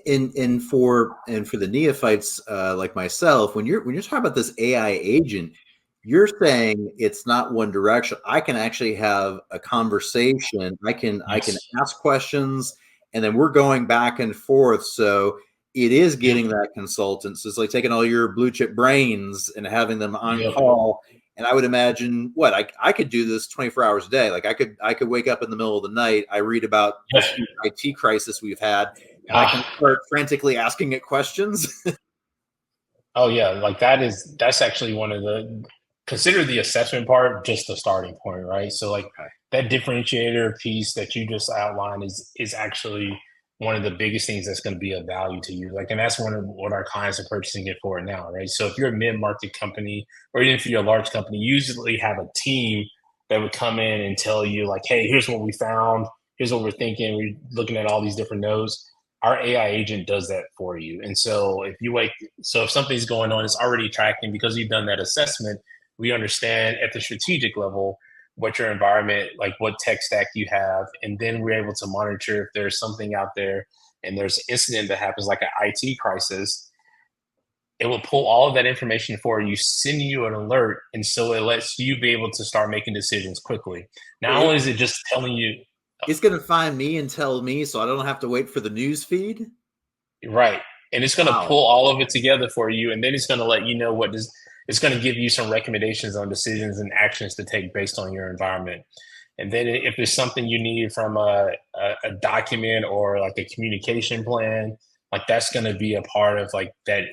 And for the neophytes like myself, when you're talking about this AI agent, you're saying it's not one direction. I can actually have a conversation. I can Yes. ask questions, and then we're going back and forth. So it is Yep. getting that consultant. So it's like taking all your blue chip brains and having them on Yep. call. And I would imagine what I could do this 24 hours a day. Like I could wake up in the middle of the night. I read about this huge IT crisis we've had, and I can Ah, start frantically asking it questions. oh yeah, like that's actually one of the consider the assessment part just the starting point, right? So like Okay. that differentiator piece that you just outlined is actually one of the biggest things that's going to be of value to you. Like, and that's one of what our clients are purchasing it for now, right? So if you're a mid-market company, or even if you're a large company, you usually have a team that would come in and tell you, like, hey, here's what we found, here's what we're thinking, we're looking at all these different nodes. Our AI agent does that for you. And so if something's going on, it's already tracking because you've done that assessment. We understand at the strategic level what your environment, like what tech stack you have, and then we're able to monitor if there's something out there and there's an incident that happens like an IT crisis. It will pull all of that information for you, send you an alert, and so it lets you be able to start making decisions quickly. Not It, only is it just telling you, it's going to find me and tell me, so I don't have to wait for the news feed. right. And it's going to Wow. pull all of it together for you. And then it's going to let you know it's going to give you some recommendations on decisions and actions to take based on your environment. And then if there's something you need from a document or like a communication plan, like that's going to be a part of like that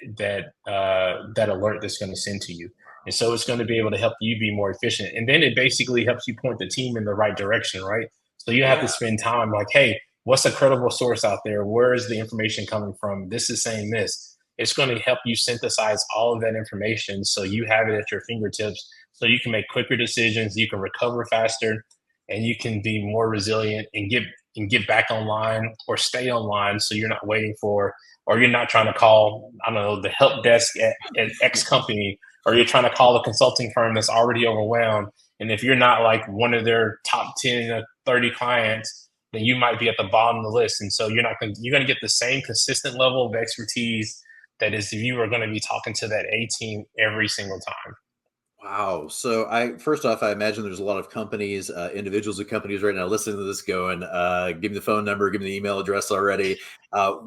alert that's going to send to you. And so it's going to be able to help you be more efficient. And then it basically helps you point the team in the right direction, right? So you have to Yeah. spend time like, hey, what's a credible source out there? Where is the information coming from? This is saying this. It's going to help you synthesize all of that information so you have it at your fingertips so you can make quicker decisions, you can recover faster, and you can be more resilient and get back online or stay online so you're not waiting for or you're not trying to call, I don't know, the help desk at X company, or you're trying to call a consulting firm that's already overwhelmed. And if you're not like one of their top 10 or 30 clients, then you might be at the bottom of the list. And so you're going to get the same consistent level of expertise that is if you were going to be talking to that A team every single time. Wow. So I first off, I imagine there's a lot of companies, individuals at companies right now listening to this going, give me the phone number, give me the email address already.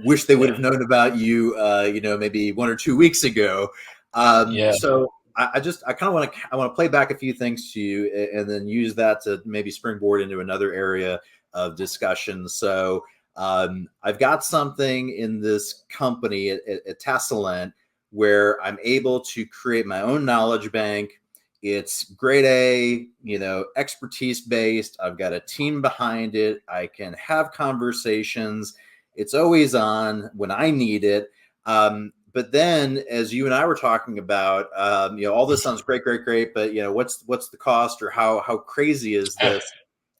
Wish they would Yeah. have known about you, maybe 1 or 2 weeks ago. Yeah. I kind of want to play back a few things to you and then use that to maybe springboard into another area of discussion. So I've got something in this company at Tacilent where I'm able to create my own knowledge bank. It's grade A, expertise based. I've got a team behind it. I can have conversations. It's always on when I need it. But then, as you and I were talking about, all this sounds great, great, great. But what's the cost, or how crazy is this?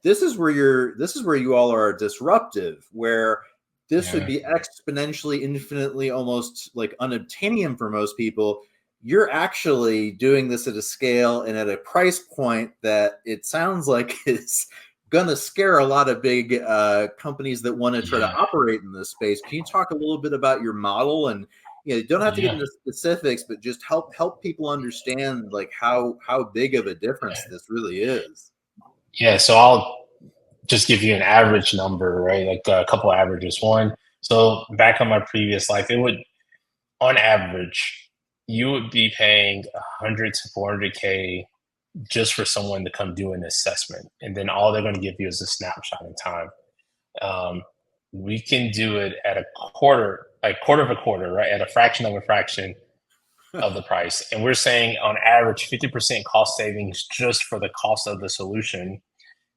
This is where you all are disruptive, where this would Yeah. be exponentially, infinitely, almost like unobtainium for most people. You're actually doing this at a scale and at a price point that it sounds like is gonna scare a lot of big companies that want to try to Yeah. operate in this space. Can you talk a little bit about your model? And you don't have to get Yeah. into specifics, but just help people understand like how big of a difference this really is. Yeah. So I'll just give you an average number, right? Like a couple averages. One, so back on my previous life, it would, on average, you would be paying 100 to 400K just for someone to come do an assessment, and then all they're going to give you is a snapshot in time. Um, we can do it at a quarter of a quarter, right? At a fraction of a fraction of the price, and we're saying on average 50% cost savings just for the cost of the solution.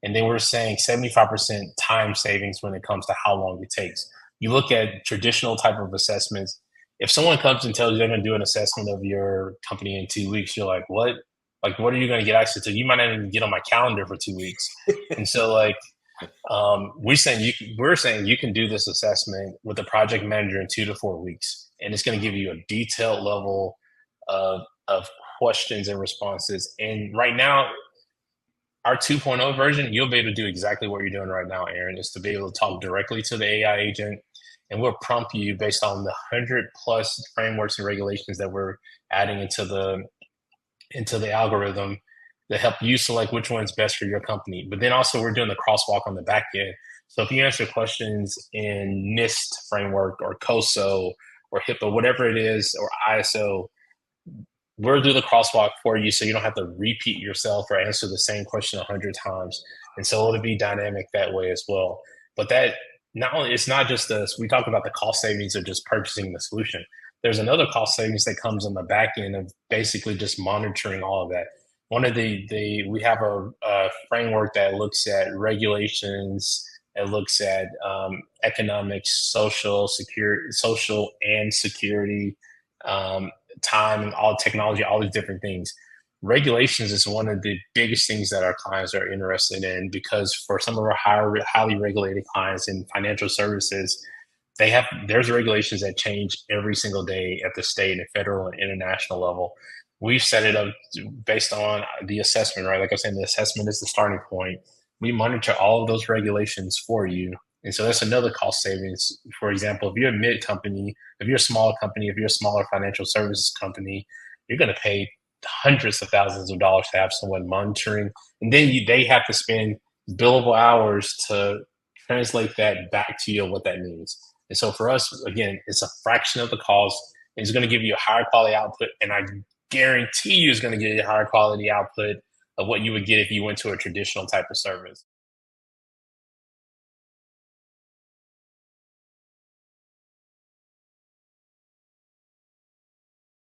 And then we're saying 75% time savings when it comes to how long it takes. You look at traditional type of assessments. If someone comes and tells you they're going to do an assessment of your company in 2 weeks, you're like, what? Like, what are you going to get access to? You might not even get on my calendar for 2 weeks. And so, like, we're saying you can do this assessment with a project manager in 2 to 4 weeks, and it's going to give you a detailed level of questions and responses. And right now, our 2.0 version, you'll be able to do exactly what you're doing right now, Aaron, is to be able to talk directly to the AI agent and we'll prompt you based on the 100+ frameworks and regulations that we're adding into the algorithm to help you select which one's best for your company. But then also we're doing the crosswalk on the back end. So if you answer questions in NIST framework or COSO or HIPAA, whatever it is, or ISO, we'll do the crosswalk for you so you don't have to repeat yourself or answer the same question 100 times. And so it'll be dynamic that way as well. But that not only, it's not just this, we talk about the cost savings of just purchasing the solution. There's another cost savings that comes on the back end of basically just monitoring all of that. One of we have a framework that looks at regulations, it looks at economics, social and security, time, and all technology, all these different things. Regulations is one of the biggest things that our clients are interested in, because for some of our highly regulated clients in financial services, there's regulations that change every single day at the state and federal and international level. We've set it up based on the assessment, right? Like I said, the assessment is the starting point. We monitor all of those regulations for you. And so that's another cost savings. For example, if you're a mid company, if you're a small company, if you're a smaller financial services company, you're going to pay hundreds of thousands of dollars to have someone monitoring. And then they have to spend billable hours to translate that back to you, what that means. And so for us, again, it's a fraction of the cost. It's going to give you a higher quality output. And I guarantee you it's going to give you a higher quality output of what you would get if you went to a traditional type of service.